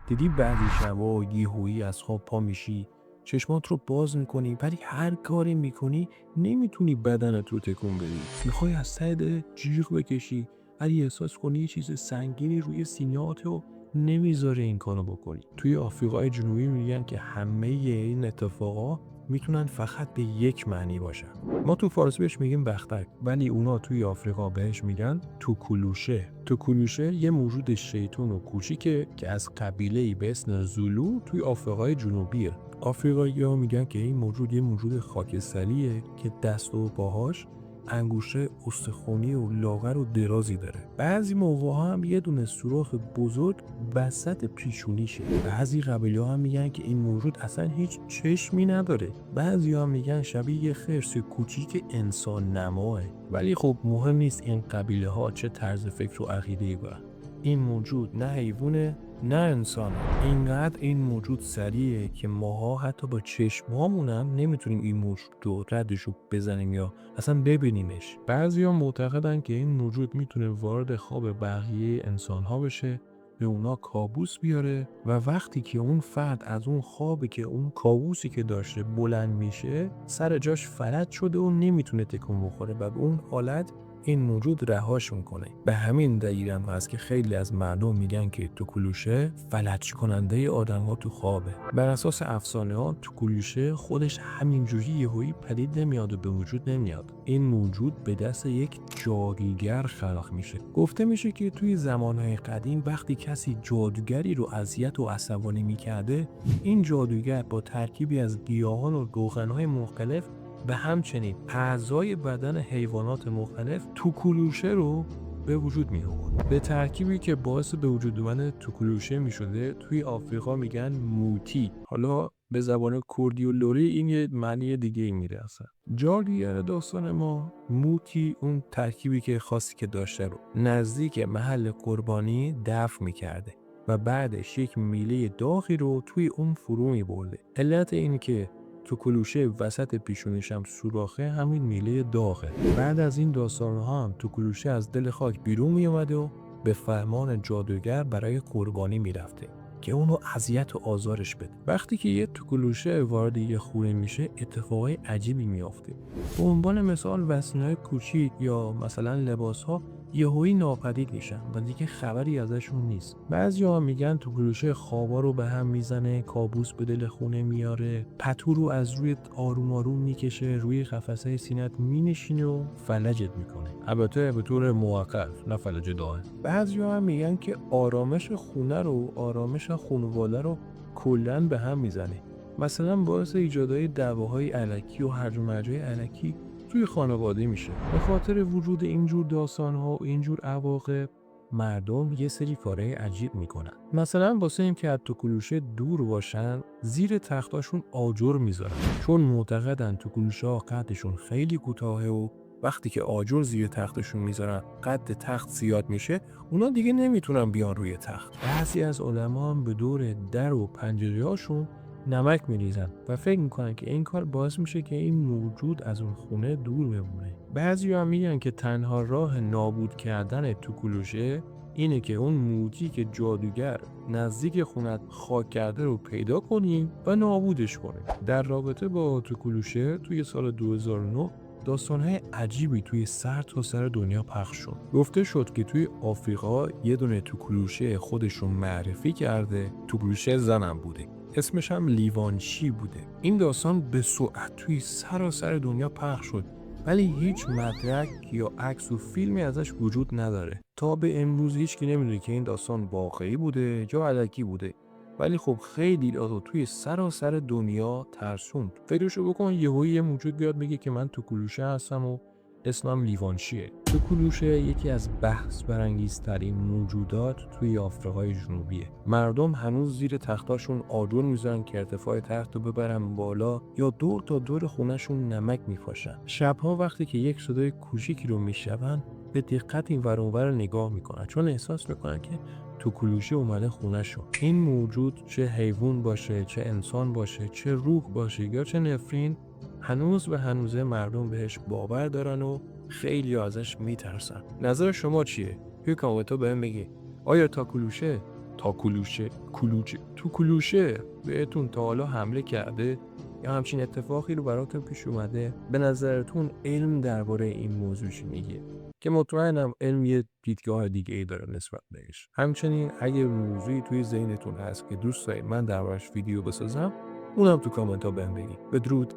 دیدی بعضی شبا یهویی از خواب پا میشی، چشمات رو باز میکنی ولی هر کاری میکنی نمیتونی بدنت رو تکون بدی. میخوای از ته دلت جیغ بکشی ولی احساس کنی یه چیز سنگینی روی سینه‌ات و نمیذاره این کارو بکنی. توی آفریقای جنوبی میگن که همه این اتفاقا میتونن فقط به یک معنی باشن. ما تو فارسی بهش میگیم بختک، ولی اونا توی آفریقا بهش میگن توکلوشه. توکلوشه یه موجود شیطون و کوچیکه که از قبیله‌ای به اسم زولو توی آفریقای جنوبیه. آفریقایی‌ها میگن که این موجود یه موجود خاکستریه که دست و پاهاش انگشت استخوانی و لاغر و درازی داره. بعضی موقع‌ها هم یه دونه سوراخ بزرگ وسط پیشونیشه. بعضی قبیله‌ها هم میگن که این موجود اصلا هیچ چشمی نداره. بعضی‌ها میگن شبیه یه خرس کوچیک انسان نماه. ولی خب مهم نیست این قبیله‌ها چه طرز فکر و عقیده‌ای دارن. این موجود نه حیوانه نه انسانه. اینقدر این موجود سریعه که ماها حتی با چشمامون هم نمیتونیم این موجود رو ردشو بزنیم یا اصلا ببینیمش. بعضیا معتقدن که این موجود میتونه وارد خواب بقیه انسان‌ها بشه، به اونا کابوس بیاره و وقتی که اون فرد از اون خوابی که اون کابوسی که داشته بلند میشه سر جاش فلج شده و نمیتونه تکون بخوره و به اون حالت این موجود رهاش میکنه. به همین دلیل هم هست که خیلی از مردم میگن که توکلوشه فلج کننده آدم‌ها تو خوابه. بر اساس افسانه ها توکلوشه خودش همینجوری یهویی پدید نمیاد و به وجود نمیاد. این موجود به دست یک جادوگر خلق میشه. گفته میشه که توی زمانهای قدیم وقتی کسی جادوگری رو اذیت و عصبانی میکرده، این جادوگر با ترکیبی از گیاهان و روغن‌های مختلف و همچنین اعضای بدن حیوانات مختلف توکلوشه رو به وجود می آورد. به ترکیبی که باعث به وجود اومدن توکلوشه می شده توی آفریقا میگن موتی. حالا به زبان کردی و لری این یه معنی دیگه ای میره اصلا. جادوگر داستان ما موتی اون ترکیبی که خاصی که داشته رو نزدیک محل قربانی دفن میکرده و بعدش یک میله داغی رو توی اون فرو می برده. علت این که توکلوشه وسط پیشونیش هم سوراخه همین میله داغه. بعد از این داستان‌ها هم توکلوشه از دل خاک بیرون می اومده و به فرمان جادوگر برای قربانی میرفته که اونو اذیت و آزارش بده. وقتی که یه توکلوشه وارد یه خونه میشه اتفاقای عجیبی میافته. به عنوان مثال وسیله‌های کوچیک یا مثلا لباس‌ها یهویی ناپدید میشن و دیگه خبری ازشون نیست. بعضیا میگن توکلوشه خوابا رو به هم میزنه، کابوس به دل خونه میاره، پتو رو از روی آروم آروم میکشه، روی قفسه سینت مینشینه و فلجت میکنه. البته به طور موقت، نه فلج دائم. بعضیا هم میگن که آرامش خونه رو، آرامش خانواده رو کلاً به هم میزنه. مثلا باعث ایجادهای دعواهای الکی و هرج و مرجهای الکی توی خانواده میشه. به خاطر وجود اینجور داستان‌ها و اینجور عواقب مردم یه سری کارهای عجیب میکنن. مثلا واسه این که از توکلوشه دور باشن زیر تختاشون آجر میذارن، چون معتقدن توکلوشه‌ها قدشون خیلی کوتاهه و وقتی که آجر زیر تختشون میذارن قد تخت زیاد میشه، اونا دیگه نمیتونن بیان روی تخت. بعضی از علما هم به دور در و پنجره‌هاشون نمک میریزن و فکر میکنن که این کار باعث میشه که این موجود از اون خونه دور بمونه. بعضی هم میگن که تنها راه نابود کردن توکلوشه اینه که اون موجی که جادوگر نزدیک خونت خاک کرده رو پیدا کنیم و نابودش کنیم. در رابطه با توکلوشه توی سال 2009 داستان‌های عجیبی توی سر تا سر دنیا پخش شد. گفته شد که توی آفریقا یه دونه توکلوشه خودشون معرفی کرده، توکلوشه زنم بوده. اسمش هم لیوانشی بوده. این داستان به سرعت توی سراسر دنیا پخش شد ولی هیچ مدرک یا عکس و فیلمی ازش وجود نداره. تا به امروز هیچکی نمیدونه که این داستان واقعی بوده یا الکی بوده. ولی خب خیلی رو توی سراسر دنیا ترسوند. فکرشو بکن یهویی یه موجود بیاد بگه که من توکلوشه هستم و اسمم لیوانشیه. توکلوشه یکی از بحث برانگیزترین موجودات توی آفریقای جنوبیه. مردم هنوز زیر تختاشون آجر میذارن که ارتفاع تخت رو ببرن بالا یا دور تا دور خونهشون نمک میپاشن. شبها وقتی که یک صدای کوچیکی رو میشنون به دقت این ور اون ور نگاه میکنن، چون احساس میکنن که توکلوشه اومده خونهشون. این موجود چه حیوان باشه، چه انسان باشه، چه روح باشه یا چه نفرین، هنوز به هنوزه مردم بهش باور دارن و خیلی ازش میترسن. نظر شما چیه؟ توی کامنت ها بهم بگی. آیا توکلوشه تا کلوچه تو کلوشه بهتون تا حالا حمله کرده یا همچین اتفاقی رو براتون پیش اومده؟ به نظرتون علم درباره این موضوع چی میگه؟ که مطمئنم علم یه دیدگاه دیگه ای داره نسبت بهش. همچنین اگه موضوعی توی ذهنتون هست که دوست دارید من دربارش ویدیو بسازم، اونم تو کامنت ها بهم بگید. بدرود.